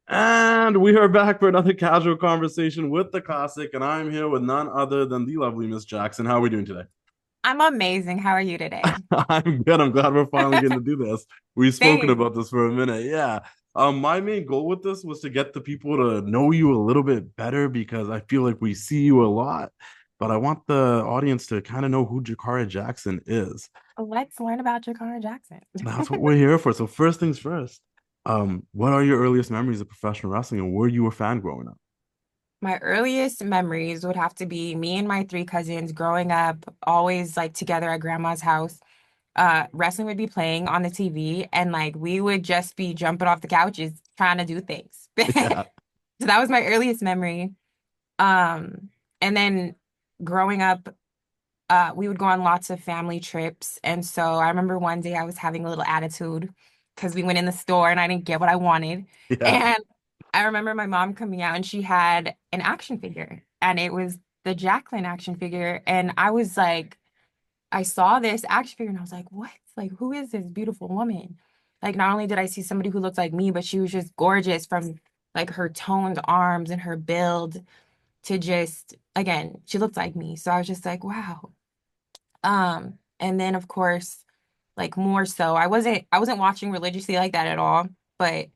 And we are back for another casual conversation with the classic, and I'm here with none other than the lovely Miss Jackson. How are we doing today? I'm amazing. How are you today? I'm good. I'm glad we're finally getting to do this. We've spoken Same. about this for a minute. Yeah. My main goal with this was to get the people to know you a little bit better because I feel like we see you a lot, but I want the audience to kind of know who Jakara Jackson is. Let's learn about Jakara Jackson. That's what we're here for. So first things first. What are your earliest memories of professional wrestling and were you a fan growing up? My earliest memories would have to be me and my three cousins growing up, always like together at grandma's house. Wrestling would be playing on the TV, and like we would just be jumping off the couches trying to do things. Yeah. So that was my earliest memory. Um, and then growing up, we would go on lots of family trips. And so I remember one day I was having a little attitude because we went in the store and I didn't get what I wanted. Yeah. And I remember my mom coming out and she had an action figure and it was the Jacqueline action figure. And I was like, I saw this action figure and I was like, what? Like, who is this beautiful woman? Like, not only did I see somebody who looked like me, but she was just gorgeous from like her toned arms and her build to just, again, she looked like me. So I was just like, wow. And then of course, like more so, I wasn't watching religiously like that at all, but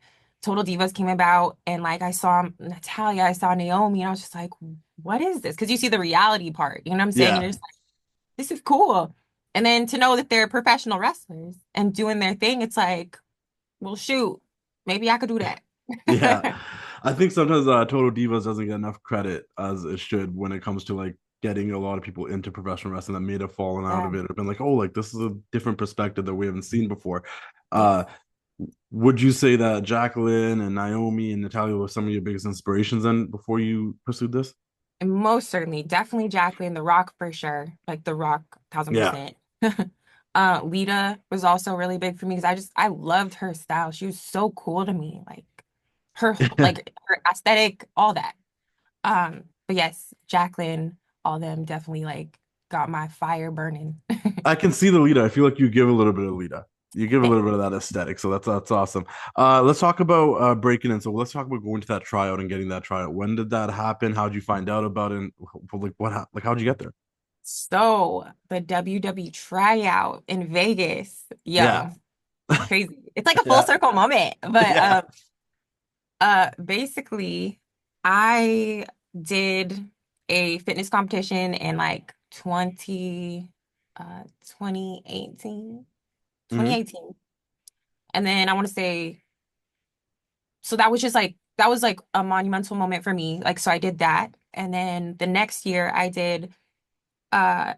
Total Divas came about and like I saw Natalia, I saw Naomi, and I was just like, what is this? Because you see the reality part, you know what I'm saying? And Yeah. you're just like, this is cool. And then to know that they're professional wrestlers and doing their thing, it's like, well, shoot, maybe I could do that. Yeah. I think sometimes Total Divas doesn't get enough credit as it should when it comes to like getting a lot of people into professional wrestling that may have fallen out Yeah. of it or been like, oh, like this is a different perspective that we haven't seen before. Yes. Uh, would you say that Jacqueline and Naomi and Natalia were some of your biggest inspirations then before you pursued this? And most certainly, definitely Jacqueline, The Rock for sure. Like The Rock, thousand Yeah. percent. Lita was also really big for me because I loved her style. She was so cool to me. Like her aesthetic, all that. But yes, Jacqueline, all them definitely like got my fire burning. I can see the Lita. I feel like you give a little bit of Lita. You give a little Thanks. bit of that aesthetic, so that's awesome. Let's talk about breaking in. So let's talk about going to that tryout and getting that tryout. When did that happen? How did you find out about it? And, like like how'd you get there? So the WWE Tryout in Vegas, Yeah, yo, crazy. It's like a full yeah, circle moment. But yeah. basically, I did a fitness competition in like 2018, Hmm. 2018. And then I want to say, so that was just like, that was like a monumental moment for me. Like, so I did that. And then the next year I did uh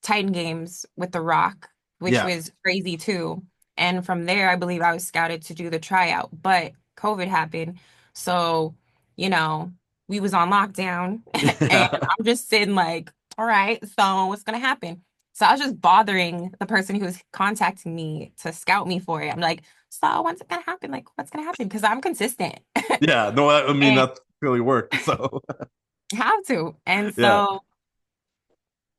Titan Games with The Rock, which Yeah. was crazy too. And from there, I believe I was scouted to do the tryout, but COVID happened. So, you know, we was on lockdown and Yeah. I'm just sitting like, all right, so what's gonna happen? So I was just bothering the person who was contacting me to scout me for it. I'm like, so when's it gonna happen? Like, what's gonna happen? Because I'm consistent Yeah. No, I mean and that really worked. So have to. And yeah.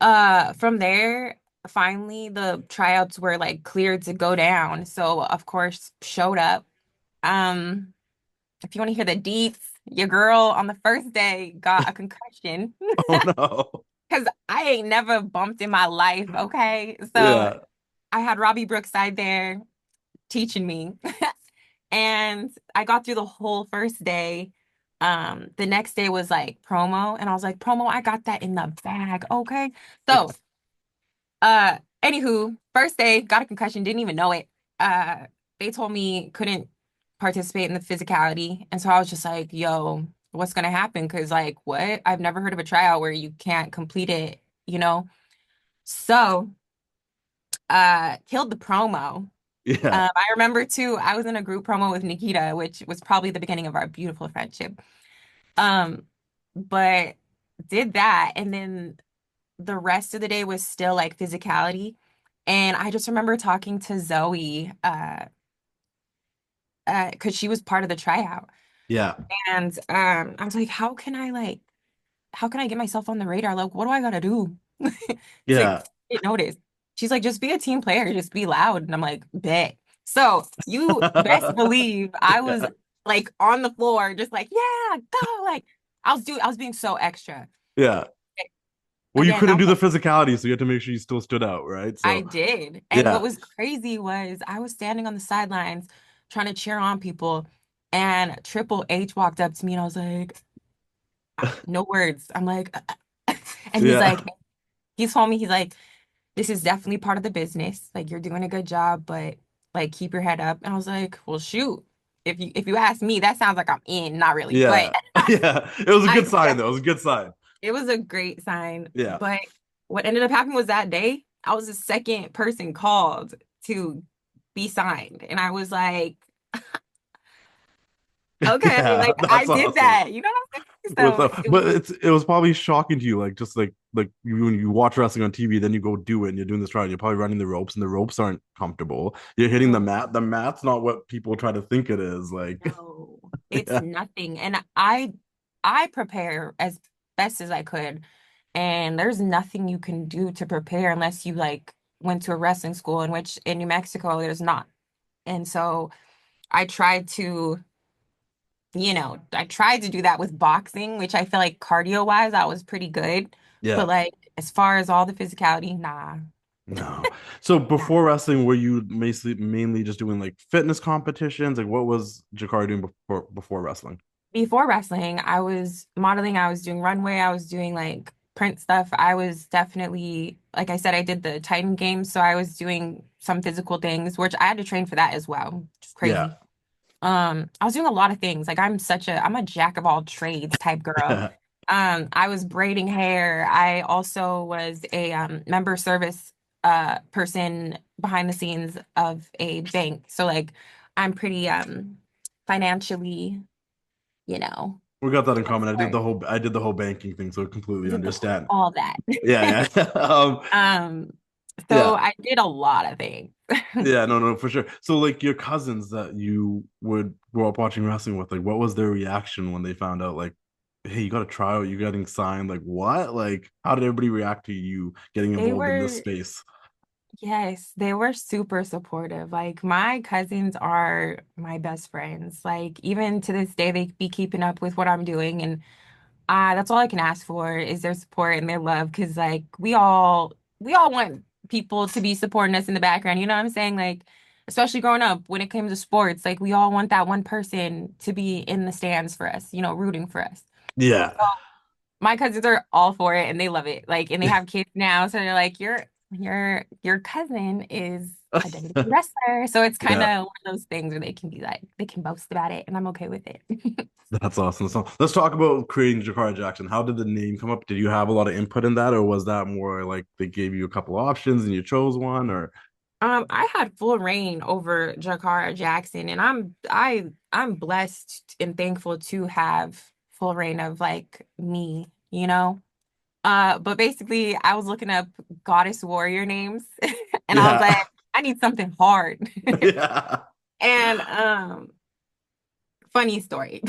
so from there, finally the tryouts were like cleared to go down. So of course showed up. Um, if you want to hear the deets, your girl on the first day got a concussion Oh no. because I ain't never bumped in my life. Okay. So Yeah. I had Robbie Brookside there teaching me. And I got through the whole first day. The next day was like promo, and I was like, promo, I got that in the bag. Okay. So anywho, first day, got a concussion, didn't even know it. They told me couldn't participate in the physicality. And so I was just like, yo, what's gonna happen? Cause like what? I've never heard of a tryout where you can't complete it, you know? So killed the promo. Yeah. I remember too, I was in a group promo with Nikita, which was probably the beginning of our beautiful friendship. Um, but did that, and then the rest of the day was still like physicality. And I just remember talking to Zoe, because she was part of the tryout. Yeah. And I was like, how can I get myself on the radar? Like, what do I gotta do to Yeah. get noticed? She's like, just be a team player, just be loud. And I'm like, bet. So you best believe I was Yeah. like on the floor, just like, yeah, go. Like I was being so extra. Yeah. Well, you Again, couldn't that do was the physicality, so you had to make sure you still stood out, right? I So, did. And what yeah. was crazy was I was standing on the sidelines trying to cheer on people, and Triple H walked up to me and I was like, no words. I'm like, and Yeah. he told me, he's like, this is definitely part of the business. Like, you're doing a good job, but like, keep your head up. And I was like, well, shoot. If you ask me, that sounds like I'm in, not really, but Yeah. Yeah. It was a I good sign, though. It definitely, was a good sign. it was a great sign. Yeah. But what ended up happening was that day, I was the second person called to be signed. And I was like, okay, Yeah. like I That's did awesome. that. You know what I'm saying? So it was But it was probably shocking to you, like just like you, when you watch wrestling on TV, then you go do it, and you're doing this trial. You're probably running the ropes, and the ropes aren't comfortable. You're hitting the no, mat. The mat's not what people try to think it is. Like, no, it's yeah, nothing. And I prepare as best as I could. And there's nothing you can do to prepare unless you like went to a wrestling school, in which in New Mexico there's not. And so I tried to, I tried to do that with boxing, which I feel like cardio wise, I was pretty good. But yeah. like as far as all the physicality, nah, No. So nah. before wrestling, were you mainly just doing like fitness competitions? Like, what was Jakara doing before wrestling? Before wrestling, I was modeling, I was doing runway, I was doing like print stuff. I was definitely, like I said, I did the Titan Games, so I was doing some physical things, which I had to train for that as well, which is Yeah. crazy. I was doing a lot of things. Like I'm a jack of all trades type girl. I was braiding hair. I also was a member service person behind the scenes of a bank. So like I'm pretty financially, you know, We got that in what's common. the word? I did the whole banking thing, so I completely Did understand. all that. Yeah, yeah. Um, so Yeah. I did a lot of things. Yeah, no, no, for sure. So, like your cousins that you would grow up watching wrestling with, like, what was their reaction when they found out, like, hey, you got a tryout, you're getting signed? Like, what? Like, how did everybody react to you getting They involved in this were space? Yes, they were super supportive. Like my cousins are my best friends. Like even to this day, they be keeping up with what I'm doing, and that's all I can ask for is their support and their love. Because like we all want people to be supporting us in the background. You know what I'm saying? Like especially growing up, when it comes to sports, like we all want that one person to be in the stands for us. Rooting for us. Yeah. My cousins are all for it and they love it. Like, and they have kids now, so they're like, your cousin is a WWE wrestler. So it's kind Yeah. of one of those things where they can be like, they can boast about it, and I'm okay with it. That's awesome. So let's talk about creating Jakara Jackson. How did the name come up? Did you have a lot of input in that, or was that more like they gave you a couple options and you chose one? Or I had full reign over Jakara Jackson, and I'm blessed and thankful to have full reign of like me. But basically I was looking up goddess warrior names and I was yeah, like, I need something hard. yeah, And funny story.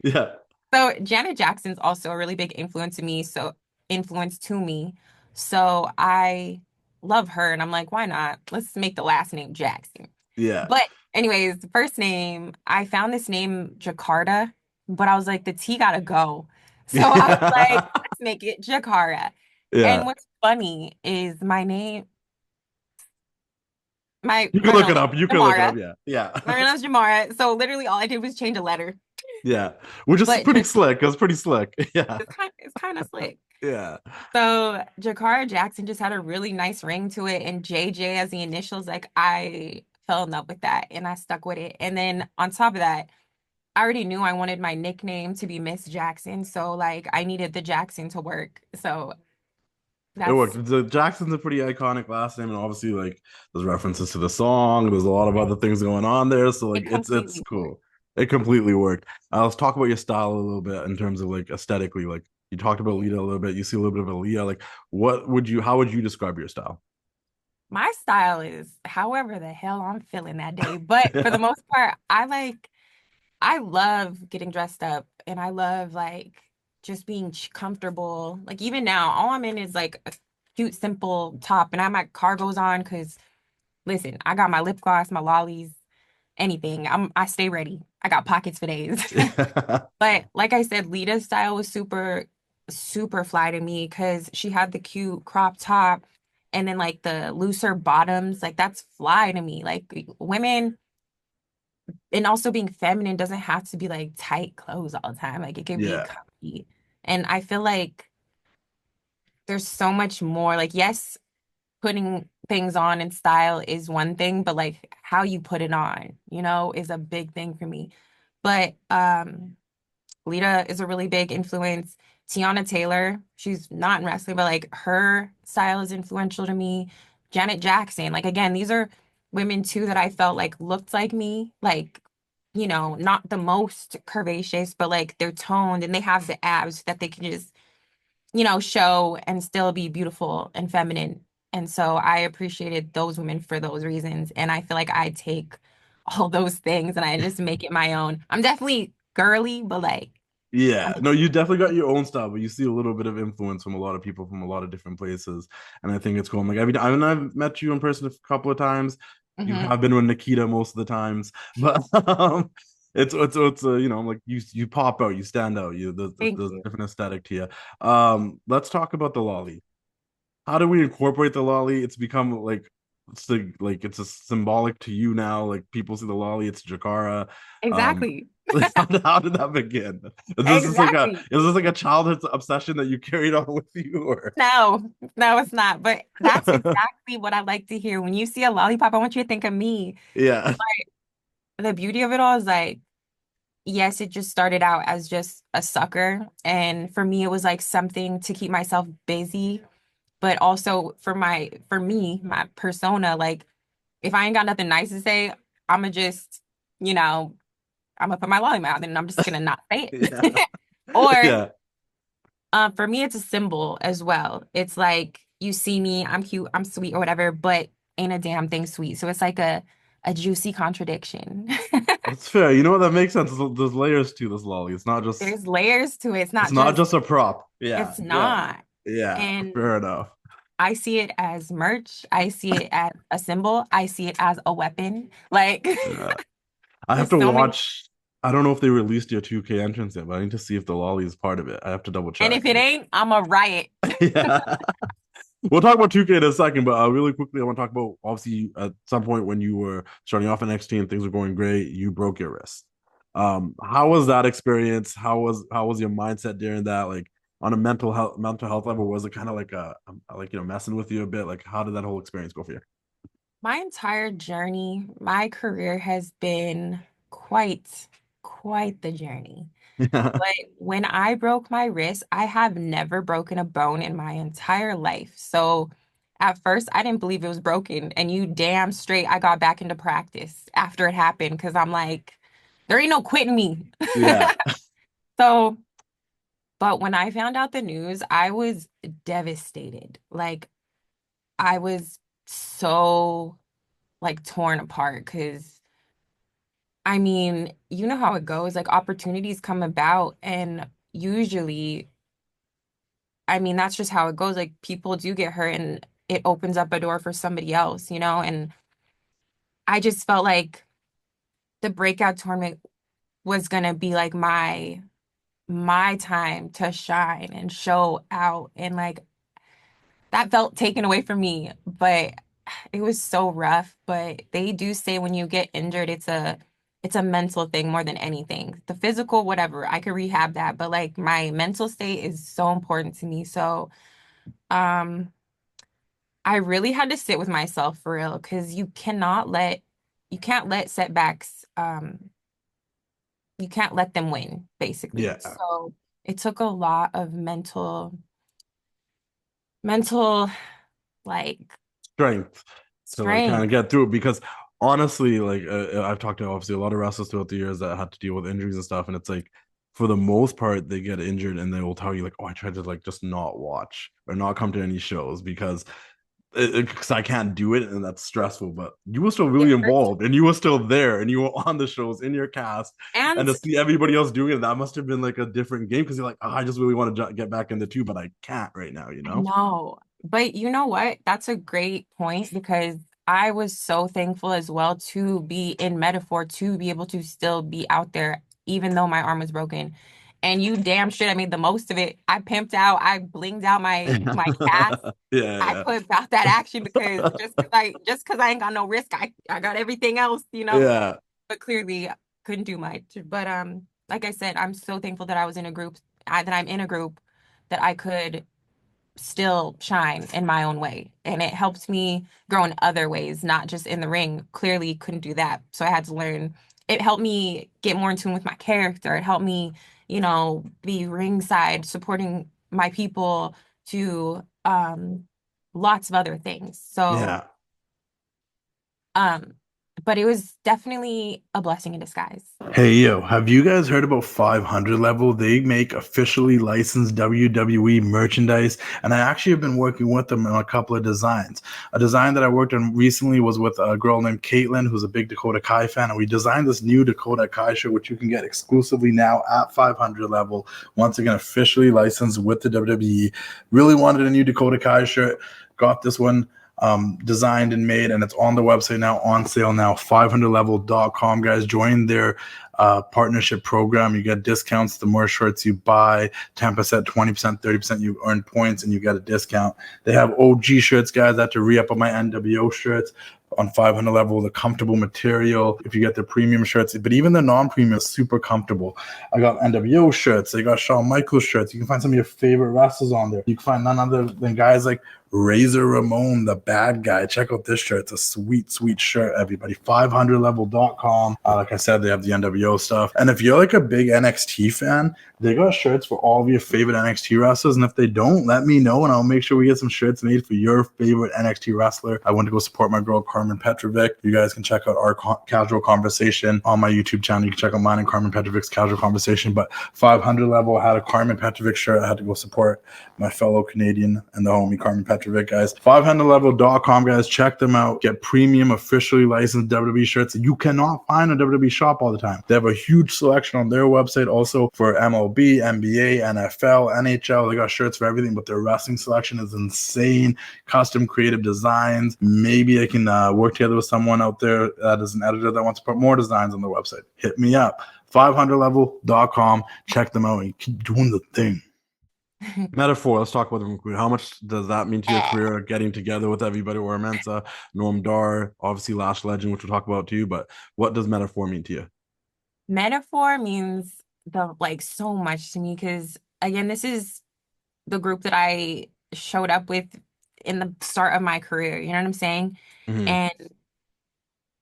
yeah, So Janet Jackson's also a really big influence to me. So I love her and I'm like, why not? Let's make the last name Jackson. yeah, But anyways, the first name, I found this name Jakarta, but I was like, the T gotta go. So I was like, yeah, let's make it Jakara. And yeah. what's funny is my name, my You can my look real it name, up. You can look it up. Jamara. Yeah, yeah, My real name's Jamara. So literally all I did was change a letter. yeah. Which is But pretty slick. It's pretty slick. Yeah, it's kind of slick. yeah, So Jakara Jackson just had a really nice ring to it, and JJ as the initials, like I fell in love with that and I stuck with it. And then on top of that, I already knew I wanted my nickname to be Miss Jackson, so like I needed the Jackson to work. So It That's worked. The Jackson's a pretty iconic last name, and obviously, like, there's references to the song. There's a lot of other things going on there, so like, it it's completely worked. cool. It completely worked. Let's talk about your style a little bit in terms of like aesthetically. Like, you talked about Lita a little bit. You see a little bit of Aaliyah. Like, how would you describe your style? My style is however the hell I'm feeling that day. But for the Yeah, most part, I love getting dressed up and I love like just being comfortable. Like even now, all I'm in is like a cute, simple top and I have my cargos on because listen, I got my lip gloss, my lollies, anything. I stay ready. I got pockets for days. yeah, But like I said, Lita's style was super, super fly to me because she had the cute crop top and then like the looser bottoms. Like that's fly to me. Like women and also being feminine doesn't have to be like tight clothes all the time. Like it could be yeah, comfy. And I feel like there's so much more. Like, yes, putting things on in style is one thing, but like how you put it on, is a big thing for me. But Lita is a really big influence. Tiana Taylor, she's not in wrestling, but like her style is influential to me. Janet Jackson, like again, these are women too that I felt like looked like me, like, not the most curvaceous, but like they're toned and they have the abs that they can just, show and still be beautiful and feminine. And so I appreciated those women for those reasons. And I feel like I take all those things and I just make it my own. I'm definitely girly, but like, yeah. I'm No, you definitely got your own style, but you see a little bit of influence from a lot of people from a lot of different places, and I think it's cool. I'm like, I've met you in person a couple of times. You Mhm. have been with Nikita most of the times, but I'm like, you pop out, you stand out, Thank there's a you. different aesthetic to you. Let's talk about the lolly. How do we incorporate the lolly? It's become like it's a symbolic to you now. Like people see the lolly, it's Jakara. Um, Exactly. how did that begin? Exactly. Is this like a childhood obsession that you carried on with you, or No, no, it's not. But that's exactly what I like to hear. When you see a lollipop, I want you to think of me. yeah, The beauty of it all is like, yes, it just started out as just a sucker. And for me, it was like something to keep myself busy, but also for me, my persona, like if I ain't got nothing nice to say, I'ma just, you know, I'm gonna put my lollipop out and I'm just gonna not say yeah, it. Or yeah. for me, it's a symbol as well. It's like you see me, I'm cute, I'm sweet or whatever, but ain't a damn thing sweet. So it's like a juicy contradiction. That's fair. You know what? That makes sense. There's layers to this lolly. There's layers to it. It's not just a prop. Yeah, It's yeah, not. yeah. And Fair enough. I see it as merch. I see it as a symbol. I see it as a weapon. Like Yeah. I have there's to so many. watch. I don't know if they released your 2K entrance yet, but I need to see if the lolly is part of it. I have to double And check. if it ain't, I'm a riot. Yeah. We'll talk about 2K in a second, but really quickly, I want to talk about obviously at some point when you were starting off in NXT and things were going great, you broke your wrist. How was that experience? How was your mindset during that? Like on a mental health level, was it kind of like like messing with you a bit? Like how did that whole experience go for you? My entire journey, my career has been quite the journey. Yeah, But when I broke my wrist, I have never broken a bone in my entire life. So at first, I didn't believe it was broken. And you damn straight, I got back into practice after it happened because I'm like, there ain't no quitting me. yeah, So, but when I found out the news, I was devastated. Like, I was so like torn apart because I mean, you know how it goes. Like, opportunities come about, and usually I mean, that's just how it goes. Like people do get hurt and it opens up a door for somebody else, And I just felt like the breakout tournament was gonna be like my time to shine and show out. And like that felt taken away from me. But it was so rough. But they do say when you get injured, it's a mental thing more than anything. The physical, whatever, I could rehab that. But like my mental state is so important to me. So um I really had to sit with myself for real because you can't let setbacks you can't let them win basically. yeah. So it took a lot of mental like strength to like kind of strength. get through it because honestly, like I've talked to obviously a lot of wrestlers throughout the years that had to deal with injuries and stuff, and it's like for the most part they get injured and they will tell you like, oh, I tried to like just not watch or not come to any shows because I can't do it and that's stressful. But you were still It really hurts. involved and you were still there and you were on the shows in your cast, and And to see everybody else doing it, that must have been like a different game because you're like, oh, I just really want to get back into two, but I can't right now, you I know? know. But you know what? That's a great point because I was so thankful as well to be in metaphor, to be able to still be out there, even though my arm was broken. And you damn shit, I made the most of it. I pimped out, I blinged out my cast. I Yeah, put out that action because just because I ain't got no risk, I got everything else, you know. yeah, But clearly couldn't do much. But like I said, I'm so thankful that I was in a group, that I'm in a group that I could still shine in my own way. And it helped me grow in other ways, not just in the ring. Clearly couldn't do that. So I had to learn. It helped me get more in tune with my character. It helped me, be ringside, supporting my people to lots of other things. So yeah. um but it was definitely a blessing in disguise. Hey, yo, have you guys heard about 500 Level? They make officially licensed WWE merchandise, and I actually have been working with them on a couple of designs. A design that I worked on recently was with a girl named Caitlin, who's a big Dakota Kai fan, and we designed this new Dakota Kai shirt, which you can get exclusively now at 500 Level. Once again, officially licensed with the WWE. Really wanted a new Dakota Kai shirt. Got this one designed and made, and it's on the website now, on sale now. 500level.com, guys. Join their partnership program. You get discounts the more shirts you buy, 10%, 20%, 30%. You earn points and you get a discount. They have OG shirts, guys. I had to re-up on my NWO shirts on 500 Level, the comfortable material if you get the premium shirts, but even the non-premium is super comfortable. I got NWO shirts. They got Shawn Michaels shirts. You can find some of your favorite wrestlers on there. You can find none other than guys like Razor Ramon, the bad guy. Check out this shirt. It's a sweet, sweet shirt, everybody. 500level.com. Like I said, they have the NWO stuff. And if you're like a big NXT fan, they got shirts for all of your favorite NXT wrestlers. And if they don't, let me know and I'll make sure we get some shirts made for your favorite NXT wrestler. I went to go support my girl, Carmen Petrovic. You guys can check out our casual conversation on my YouTube channel. You can check out mine and Carmen Petrovic's casual conversation. But 500 Level had a Carmen Petrovic shirt. I had to go support my fellow Canadian and the homie Carmen Petrovic, guys. 500level.com, guys. Check them out. Get premium, officially licensed WWE shirts that you cannot find in a WWE shop all the time. They have a huge selection on their website also for MLB, NBA, NFL, NHL. They got shirts for everything, but their wrestling selection is insane. Custom creative designs. Maybe I can work together with someone out there that is an editor that wants to put more designs on the website. Hit me up. 500level.com. Check them out and keep doing the thing. Metaphor. Let's talk about them. How much does that mean to your career? Getting together with everybody, Oro Mensah, Noam Dar, obviously Lash Legend, which we'll talk about too. But what does metaphor mean to you? Metaphor means the like so much to me because again, this is the group that I showed up with in the start of my career. You know what I'm saying? Mm-hmm. And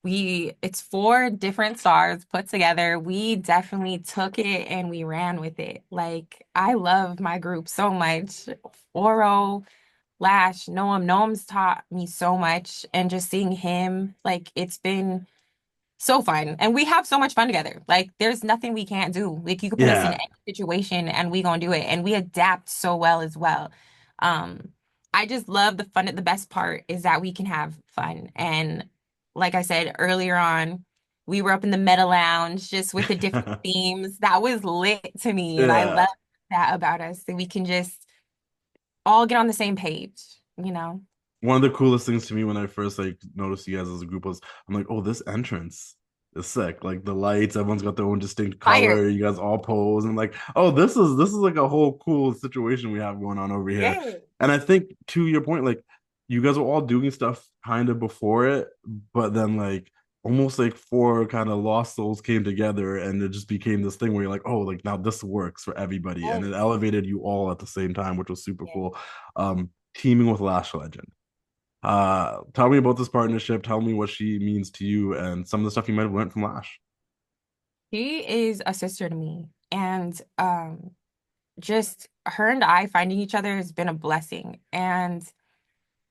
it's four different stars put together. We definitely took it and we ran with it. Like, I love my group so much. Oro, Lash, Noam's taught me so much. And just seeing him, like, it's been so fun. And we have so much fun together. Like there's nothing we can't do. Like you could put us in Yeah. any situation and we gonna do it. And we adapt so well as well. Um, I just love the fun. The best part is that we can have fun. And like I said earlier on, we were up in the meta lounge just with the different themes. That was lit to me. And I Yeah. love that about us. That we can just all get on the same page, you know? One of the coolest things to me when I first like noticed you guys as a group was I'm like, oh, this entrance is sick. Like the lights, everyone's got their own distinct Fire. color. You guys all pose, and I'm like, oh, this is like a whole cool situation we have going on over here. Yeah. And I think to your point, like you guys were all doing stuff kind of before it, but then like almost like four kind of lost souls came together and it just became this thing where you're like, oh, like now this works for everybody. And Yes. it elevated you all at the same time, which was super Yes. cool. Teaming with Lash Legend. Tell me about this partnership. Tell me what she means to you and some of the stuff you might have learned from Lash. She is a sister to me. And just her and I finding each other has been a blessing. And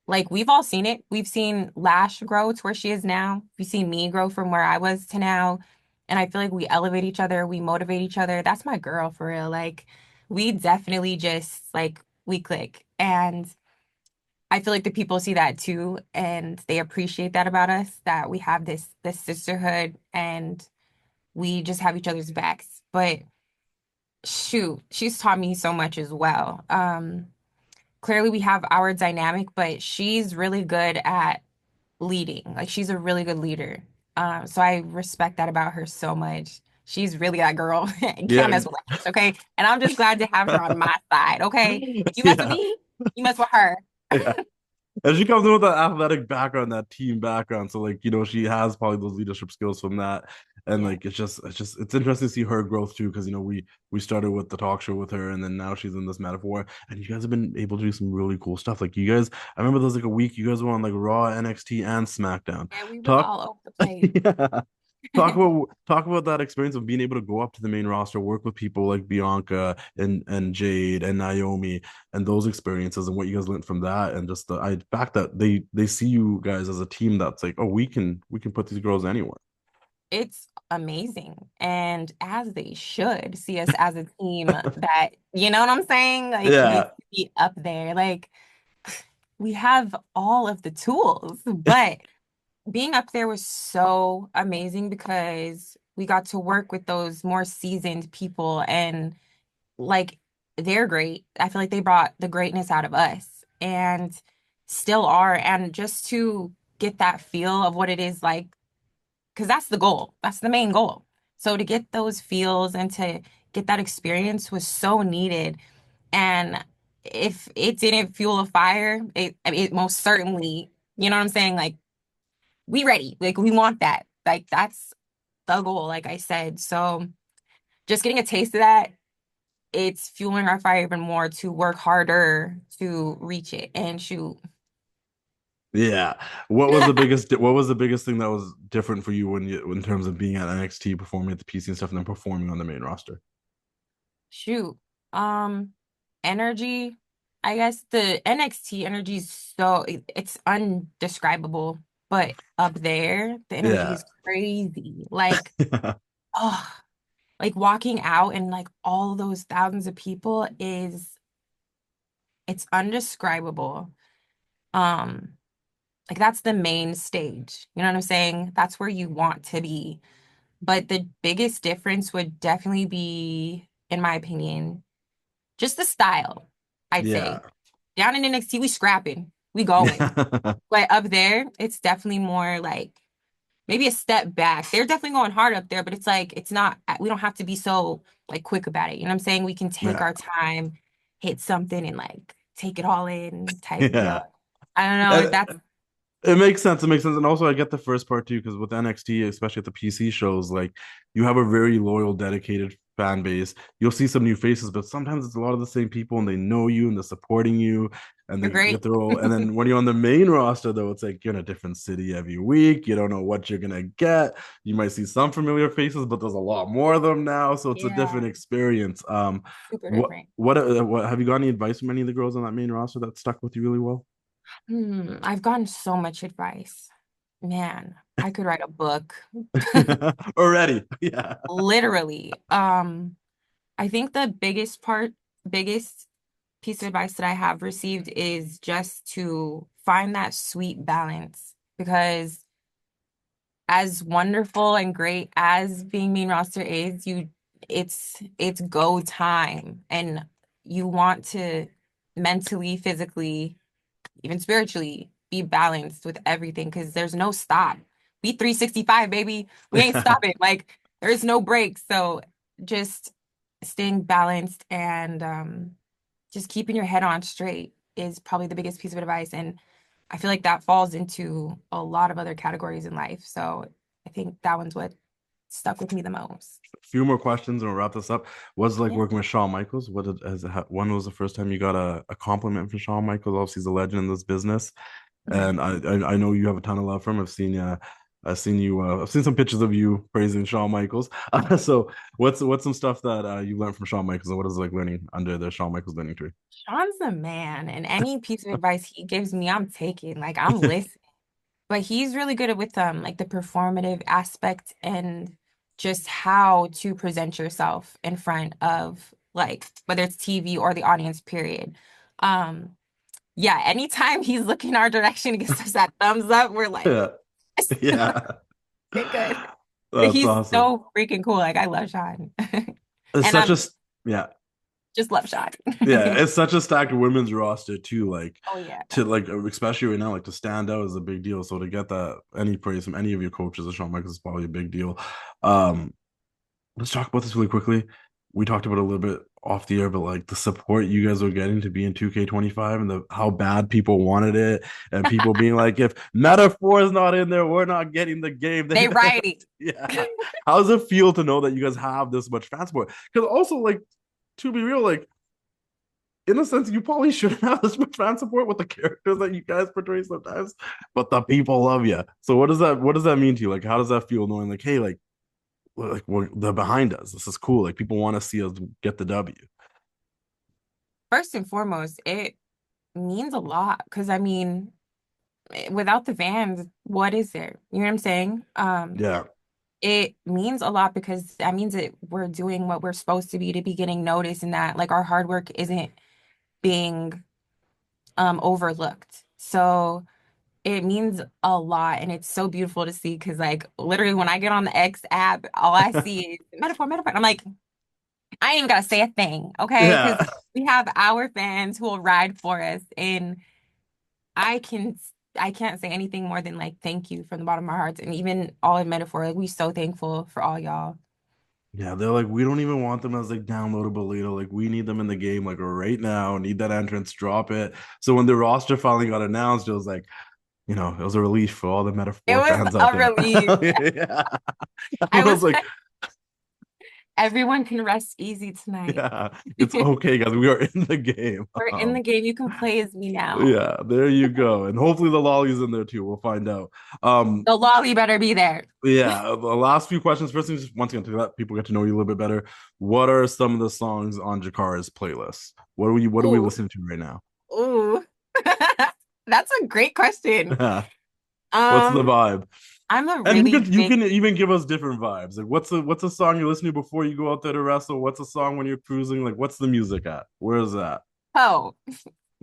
like we've all seen it. We've seen Lash grow to where she is now. We've seen me grow from where I was to now. And I feel like we elevate each other, we motivate each other. That's my girl for real. Like we definitely just like we click. And I feel like the people see that too, and they appreciate that about us, that we have this sisterhood and we just have each other's backs. But shoot, she's taught me so much as well. Clearly we have our dynamic, but she's really good at leading. Like she's a really good leader. So I respect that about her so much. She's really that girl. And can't Yeah. mess with her, okay? And I'm just glad to have her on my side, okay? You mess with Yeah. me, you mess with her. Yeah. And she comes in with that athletic background, that team background. So like, she has probably those leadership skills from that. And Yeah. like it's interesting to see her growth too, because we started with the talk show with her and then now she's in this metaphor. And you guys have been able to do some really cool stuff. Like you guys, I remember there was like a week you guys were on like Raw, NXT, and SmackDown. Yeah, we was Talk all over the place. yeah. Talk about that experience of being able to go up to the main roster, work with people like Bianca and Jade and Naomi, and those experiences and what you guys learned from that, and just the fact that they see you guys as a team that's like, oh, we can put these girls anywhere. It's amazing. And as they should see us as a team that, you know what I'm saying? Like needs Yeah. to be up there. Like we have all of the tools, but being up there was so amazing because we got to work with those more seasoned people and like they're great. I feel like they brought the greatness out of us and still are. And just to get that feel of what it is like, because that's the goal, that's the main goal. So to get those feels and to get that experience was so needed. And if it didn't fuel a fire, it most certainly, you know what I'm saying? Like, we ready. Like, we want that. Like, that's the goal, like I said. So just getting a taste of that, it's fueling our fire even more to work harder to reach it and shoot. Yeah. What was the biggest thing that was different for you when you in terms of being at NXT, performing at the PC and stuff, and then performing on the main roster? Shoot. Um, Energy. I guess the NXT energy is so it's undescribable, but up there, the energy Yeah. is crazy. Like, oh, like walking out and like all those thousands of people is it's undescribable. Um, like that's the main stage. You know what I'm saying? That's where you want to be. But the biggest difference would definitely be, in my opinion, just the style, I'd Yeah. say. Down in NXT, we scrapping, we going. Yeah. But up there, it's definitely more like maybe a step back. They're definitely going hard up there, but it's like it's not, we don't have to be so like quick about it. You know what I'm saying? We can take Yeah. our time, hit something and like take it all in type deal. Yeah. I don't know. And That's it makes sense. It makes sense. And also I get the first part too, because with NXT, especially at the PC shows, like you have a very loyal, dedicated fan base. You'll see some new faces, but sometimes it's a lot of the same people and they know you and they're supporting you and you're they get great. their role. And then when you're on the main roster, though, it's like you're in a different city every week. You don't know what you're gonna get. You might see some familiar faces, but there's a lot more of them now. So it's a Yeah, different experience. super What different. what have you got any advice from any of the girls on that main roster that stuck with you really well? I've gotten so much advice. Man, I could write a book. Already. Yeah. Literally. I think the biggest piece of advice that I have received is just to find that sweet balance because as wonderful and great as being main roster is, it's go time and you want to mentally, physically, even spiritually be balanced with everything because there's no stop. We 365, baby. We ain't stopping. Like there's no break. So just staying balanced and just keeping your head on straight is probably the biggest piece of advice. And I feel like that falls into a lot of other categories in life. So I think that one's what stuck with me the most. A few more questions and we'll wrap this up. Was it like Yeah. working with Shawn Michaels? When was the first time you got a compliment from Shawn Michaels? Obviously, he's a legend in this business, Mhm. and I know you have a ton of love for him. I've seen you. I've seen you. I've seen some pictures of you praising Shawn Michaels. So what's some stuff that you learned from Shawn Michaels, and what is it like learning under the Shawn Michaels learning tree? Sean's the man, and any piece of advice he gives me, I'm taking. Like I'm listening. But he's really good at with like the performative aspect and just how to present yourself in front of like whether it's TV or the audience, period. Um, yeah, anytime he's looking our direction and gives us that thumbs up, we're like, Yeah, yes, yeah, okay, good. But that's he's awesome. so freaking cool. Like I love Sean. It's And such a I'm yeah. just love Sean. Yeah, it's such a stacked women's roster too. Like Oh yeah. to like especially right now, like to stand out is a big deal. So to get that any praise from any of your coaches, Shawn Michaels is probably a big deal. Um, let's talk about this really quickly. We talked about it a little bit off the air, but like the support you guys were getting to be in 2K25 and the how bad people wanted it, and people being like, if Metaphor is not in there, we're not getting the game. They righty. Yeah. How does it feel to know that you guys have this much fan support? Because also, like, to be real, like in a sense, you probably shouldn't have this much fan support with the characters that you guys portray sometimes, but the people love you. So what does that mean to you? Like, how does that feel knowing like, hey, like they're behind us. This is cool. Like people want to see us get the W. First and foremost, it means a lot because I mean, without the fans, what is there? You know what I'm saying? Yeah. It means a lot because that means that we're doing what we're supposed to be getting noticed and that like our hard work isn't being overlooked. So it means a lot and it's so beautiful to see because like literally when I get on the X app, all I see is metaphor, metaphor. And I'm like, I ain't even gotta say a thing, okay? Because Yeah. we have our fans who will ride for us and I can I can't say anything more than like thank you from the bottom of our hearts and even all in metaphor. Like we so thankful for all y'all. Yeah. They're like, we don't even want them as like downloadable later. Like we need them in the game like right now. Need that entrance, drop it. So when the roster finally got announced, it was like, it was a relief for all the It metaphor was fans out a there. relief. Yeah. I I was was like, like, everyone can rest easy tonight. yeah, it's okay, guys. We are in the game. We're in the game. You can play as me now. Yeah, there you go. And hopefully the lolly's in there too. We'll find out. Um, The lolly better be there. Yeah, the last few questions. First thing, just once again to let people get to know you a little bit better. What are some of the songs on Jakara's playlist? What are we Ooh, listening to right now? ooh. That's a great question. What's the Um, vibe? I'm a And really you big can even give us different vibes. Like what's a song you listen to before you go out there to wrestle? What's a song when you're cruising? Like what's the music at? Where is that? oh,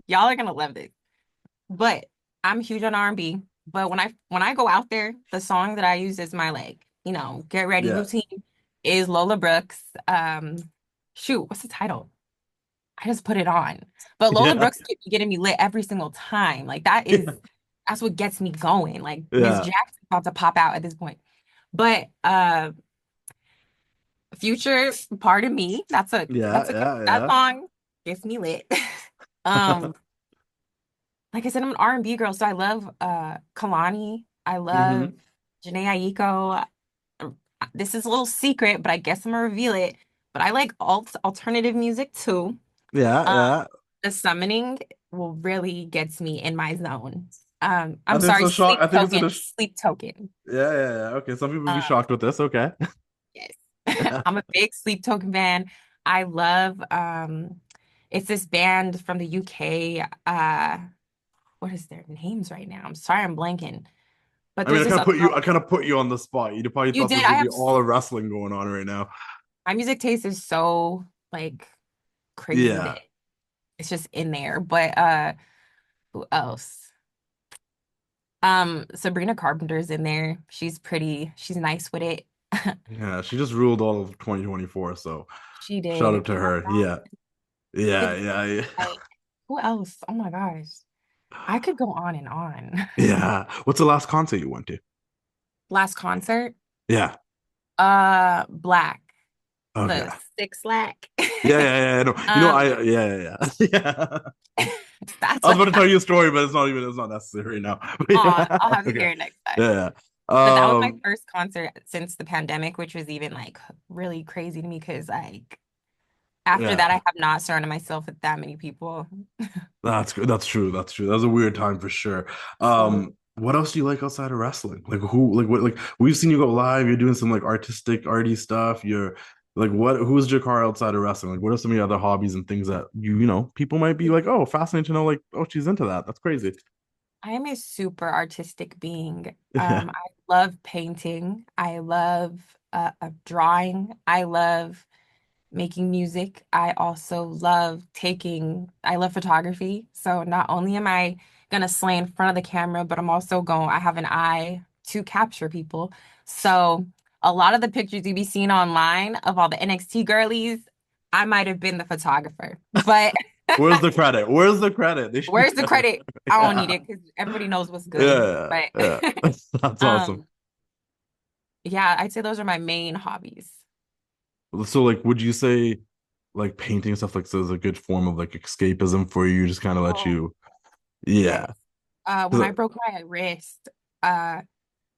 y'all are gonna love this. But I'm huge on R&B. But when I go out there, the song that I use is my like, get ready Yeah. routine is Lola Brooks. Shoot, what's the title? I just put it on. But Lola Yeah. Brooks getting me lit every single time. Like that's what gets me going. Like Miss Yeah. Jackson's about to pop out at this point. But Future, Pardon Me, Yeah. that's a that Yeah. song gets me lit. Yeah. Um, like I said, I'm an R&B girl, so I love Kalani. I love hmm Janae Aiko. This is a little secret, but I guess I'm gonna reveal it. But I like alternative music too. Yeah. Um, Yeah. the summoning will really gets me in my zone. I I'm think it's sorry, a shock. sleep I think it's in token, a sleep token. yeah, yeah, yeah. Okay, some people would be Um, shocked with this. Okay. yes. I'm a big sleep token fan. I love it's this band from the UK. What is their names right now? I'm sorry, I'm blanking. But I mean, there's this other girl. I kind of put you on the spot. You probably You thought this did. was gonna be all the wrestling going on right now. My music taste is so like crazy that Yeah, it's just in there. But who else? Sabrina Carpenter's in there. She's pretty, she's nice with it. yeah. She just ruled all of 2024. So She shout did. out to Camp her. Rock. Yeah, yeah, It's yeah, like who else? Oh my gosh. I could go on and on. yeah. What's the last concert you went to? Last concert, Yeah. Black, Okay. the Six Lack. Yeah, yeah, yeah. No, Um, yeah, yeah, yeah. that's I was what about to tell happened. you a story, but it's not necessary now. But I'll yeah. have to Okay. hear it next time. Yeah, But that was yeah. my first concert since the pandemic, which was even like really crazy to me because like after that I Yeah. have not surrounded myself with that many people. That's good. That's true. That's true. That was a weird time for sure. So what else do you like outside of wrestling? Like who like what like we've seen you go live, you're doing some like artistic arty stuff. You're like what who's Jakar outside of wrestling? Like what are some of your other hobbies and things that you know, people might be like, oh, fascinating to know, like, oh, she's into that. That's crazy. I am a super artistic being. Yeah. I love painting. I love drawing. I love making music. I love photography. So not only am I gonna slay in front of the camera, but I have an eye to capture people. So a lot of the pictures you be seeing online of all the NXT girlies, I might have been the photographer. But Where's the credit? Where's the credit? They should be where's the credited. credit? I don't need Yeah. it because everybody knows what's good. Yeah. But Yeah. That's awesome. um, yeah, I'd say those are my main hobbies. So like would you say like painting and stuff like this is a good form of like escapism for you? Just kind of let Oh, you, yes. yeah. When I broke my wrist, I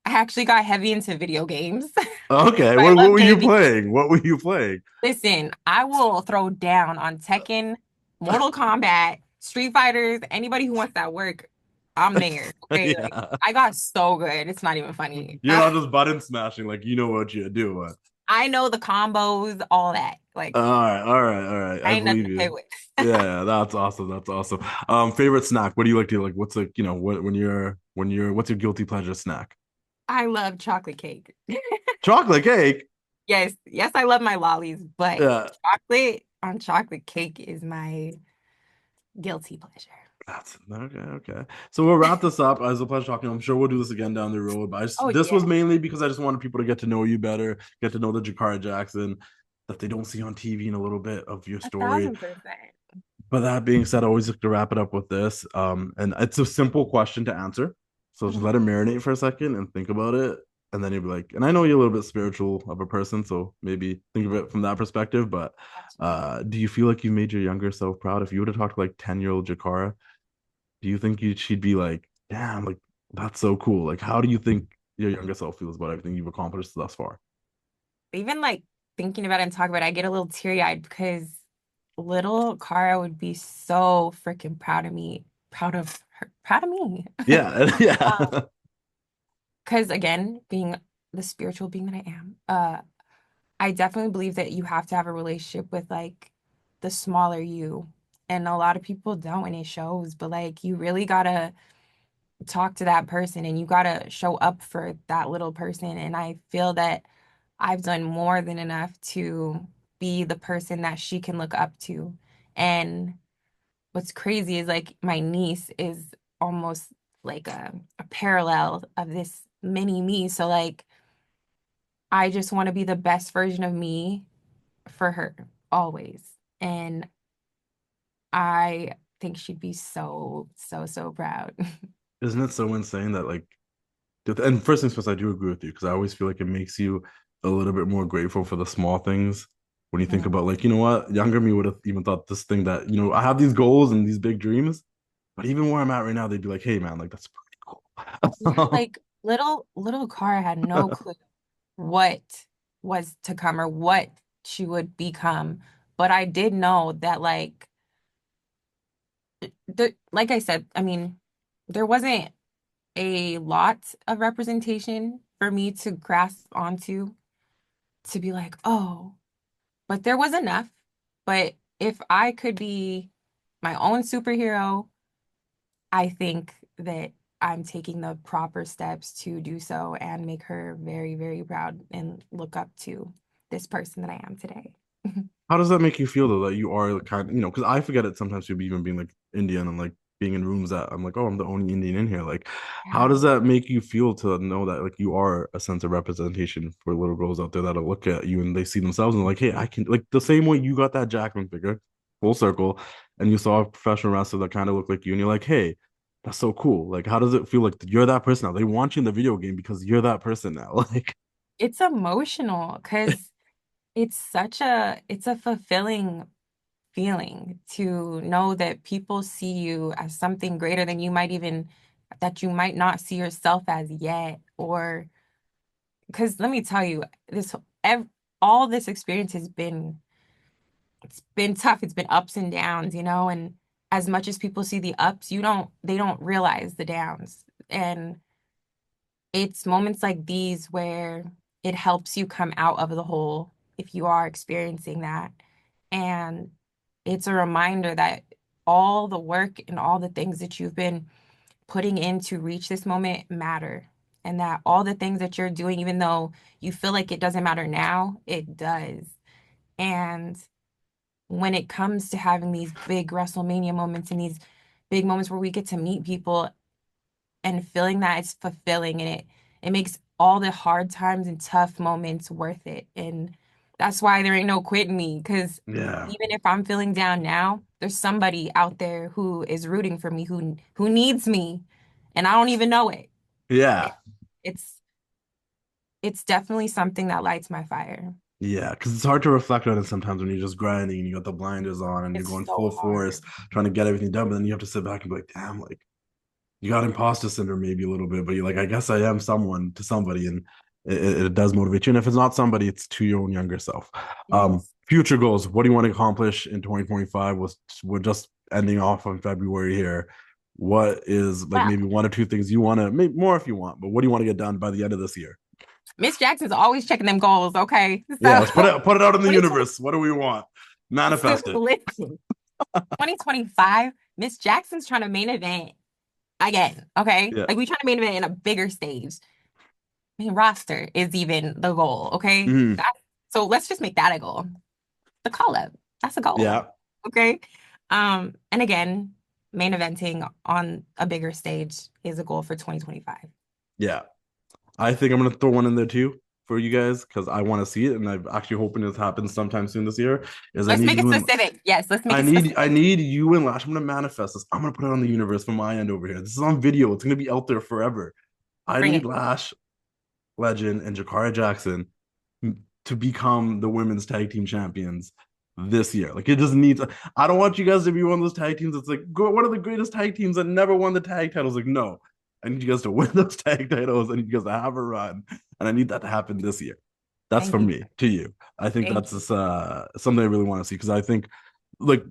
actually got heavy into video games, Okay, but I what love were you gaming. playing? What were you playing? Listen, I will throw down on Tekken, Mortal Kombat, Street Fighters, anybody who wants that work, I'm there. Okay, like Yeah. I got so good. It's not even funny. You're not just button smashing, like you know what you're doing. I know the combos, all that. Like All right, all right, all right. I I ain't nothing believe to play you. with. Yeah, yeah, that's awesome. That's awesome. Favorite snack. What do you like to like? What's like, you know, what when you're what's your guilty pleasure snack? I love chocolate cake. Chocolate cake. Yes, yes, I love my lollies, but Yeah. chocolate on chocolate cake is my guilty pleasure. That's okay, okay. So we'll wrap this up. It was a pleasure talking. I'm sure we'll do this again down the road. But Oh this was yeah, mainly because I just wanted people to get to know you better, get to know the Jakara Jackson that they don't see on TV and a little bit of your a story. thousand percent. But that being said, I always like to wrap it up with this. And it's a simple question to answer. So just Mhm. let it marinate for a second and think about it. And then you'll be like, and I know you're a little bit spiritual of a person, so maybe think of it from that perspective. But Absolutely. do you feel like you made your younger self proud? If you would have talked to like 10-year-old Jakara, do you think she'd be like, damn, like that's so cool? Like, how do you think your younger self feels about everything you've accomplished thus far? Even like thinking about it and talking about it, I get a little teary-eyed because little Cara would be so freaking proud of me, proud of her, proud of me. Yeah, yeah. Because again, being the spiritual being that I am, I definitely believe that you have to have a relationship with like the smaller you. And a lot of people don't, and it shows, but like you really gotta talk to that person and you gotta show up for that little person. And I feel that I've done more than enough to be the person that she can look up to. And what's crazy is like my niece is almost like a parallel of this mini me. So like I just want to be the best version of me for her always. And I think she'd be so, so, so proud. Isn't it so insane that like and first things first, I do agree with you because I always feel like it makes you a little bit more grateful for the small things when you think Mm. about like, you know what, younger me would have even thought this thing that, you know, I have these goals and these big dreams, but even where I'm at right now, they'd be like, hey man, like that's pretty Yeah, cool. like little Cara had no clue what was to come or what she would become. But I did know that like I said, I mean, there wasn't a lot of representation for me to grasp onto to be like, oh, but there was enough. But if I could be my own superhero, I think that I'm taking the proper steps to do so and make her very, very proud and look up to this person that I am today. How does that make you feel though that you are kind of, you know, because I forget it sometimes to be even being like Indian and like being in rooms that I'm like, oh, I'm the only Indian in here. Like, how Yeah. does that make you feel to know that like you are a sense of representation for little girls out there that'll look at you and they see themselves and like, hey, I can like the same way you got that Jackman figure, full circle, and you saw a professional wrestler that kind of looked like you, and you're like, hey, that's so cool. Like, how does it feel like you're that person now? They want you in the video game because you're that person now. Like, It's emotional because it's a fulfilling feeling to know that people see you as something greater than that you might not see yourself as yet. Or because let me tell you, ev all this experience it's been tough. It's been ups and downs, you know, and as much as people see the ups, they don't realize the downs. And it's moments like these where it helps you come out of the hole if you are experiencing that. And it's a reminder that all the work and all the things that you've been putting in to reach this moment matter. And that all the things that you're doing, even though you feel like it doesn't matter now, it does. And when it comes to having these big WrestleMania moments and these big moments where we get to meet people and feeling that it's fulfilling and it makes all the hard times and tough moments worth it. And that's why there ain't no quitting me, because Yeah. even if I'm feeling down now, there's somebody out there who is rooting for me, who needs me, and I don't even know it. Yeah. It- It's it's definitely something that lights my fire. Yeah, because it's hard to reflect on it sometimes when you're just grinding and you got the blinders on and you're It's going full so force hard. trying to get everything done, but then you have to sit back and be like, damn, like you got imposter syndrome maybe a little bit, but you're like, I guess I am someone to somebody, and it does motivate you. And if it's not somebody, it's to your own younger self. Yes. Future goals. What do you want to accomplish in 2025? We're just ending off on February here. What is like Well, maybe one or two things you want to, maybe more if you want, but what do you want to get done by the end of this year? Miss Jackson's always checking them goals, okay? Yeah, So let's put it out in the 2020, universe. What do we want? Manifest it. listen, 2025, Miss Jackson's trying to main event again, okay? Yeah. Like we trying to main event in a bigger stage. I mean, roster is even the goal, okay? Mhm. So let's just make that a goal. The call up, that's a goal, Yeah. okay? And again, main eventing on a bigger stage is a goal for 2025. Yeah. I think I'm gonna throw one in there too for you guys because I want to see it, and I'm actually hoping this happens sometime soon this year. Is I Let's need make it you and specific. Yes, let's make I it need I specific. need you and Lash. I'm gonna manifest this. I'm gonna put it on the universe from my end over here. This is on video. It's gonna be out there forever. I Bring need it. Lash Legend and Jakara Jackson to become the women's tag team champions this year. Like it just needs. I don't want you guys to be one of those tag teams that's like one of the greatest tag teams that never won the tag titles. Like no, I need you guys to win those tag titles. I need you guys to have a run, and I need that to happen this year. That's Thank from you. me to you. I think Thank that's you. just, something I really want to see because I think like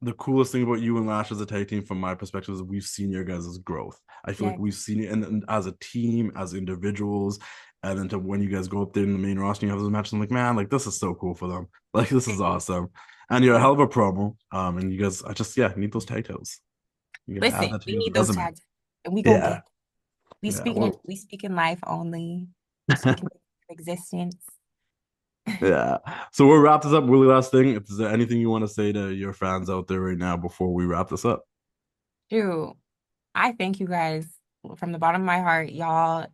the coolest thing about you and Lash as a tag team, from my perspective, is we've seen your guys' growth. I feel like Yes. we've seen it, and as a team, as individuals, and then to when you guys go up there in the main roster, and you have those matches. I'm like, man, like this is so cool for them. Like this is awesome, and you're a hell of a promo. And you guys, I just need those tag titles. You gotta add Listen, that to we your need those resume. tags and we go get Yeah, it. We yeah. speaking in Well, we speak in life only. We speak in existence. yeah. So we'll wrap this up. Really, last thing. If there's anything you want to say to your fans out there right now before we wrap this up. Dude, I thank you guys from the bottom of my heart. Y'all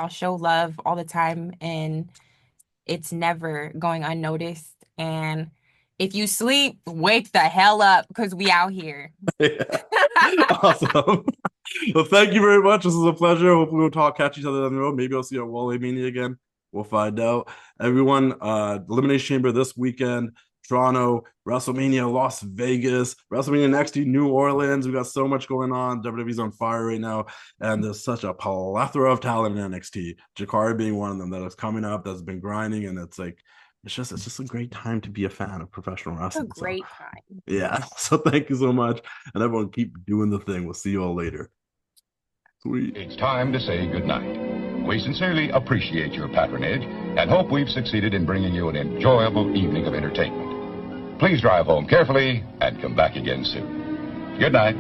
show love all the time and it's never going unnoticed. And if you sleep, wake the hell up because we out here. Yeah. Awesome. Well, thank you very much. This is a pleasure. Hopefully, we'll catch each other down the road. Maybe I'll see you at Wall Mania again. We'll find out. Everyone, Elimination Chamber this weekend, Toronto, WrestleMania, Las Vegas, WrestleMania next to New Orleans. We got so much going on. WWE's on fire right now, and there's such a plethora of talent in NXT. Jakara being one of them that is coming up, that's been grinding, and it's just a great time to be a fan of professional A wrestling. So great time. yeah, so thank you so much, and everyone keep doing the thing. We'll see you all later. Sweet. It's time to say goodnight. We sincerely appreciate your patronage and hope we've succeeded in bringing you an enjoyable evening of entertainment. Please drive home carefully and come back again soon. Good night.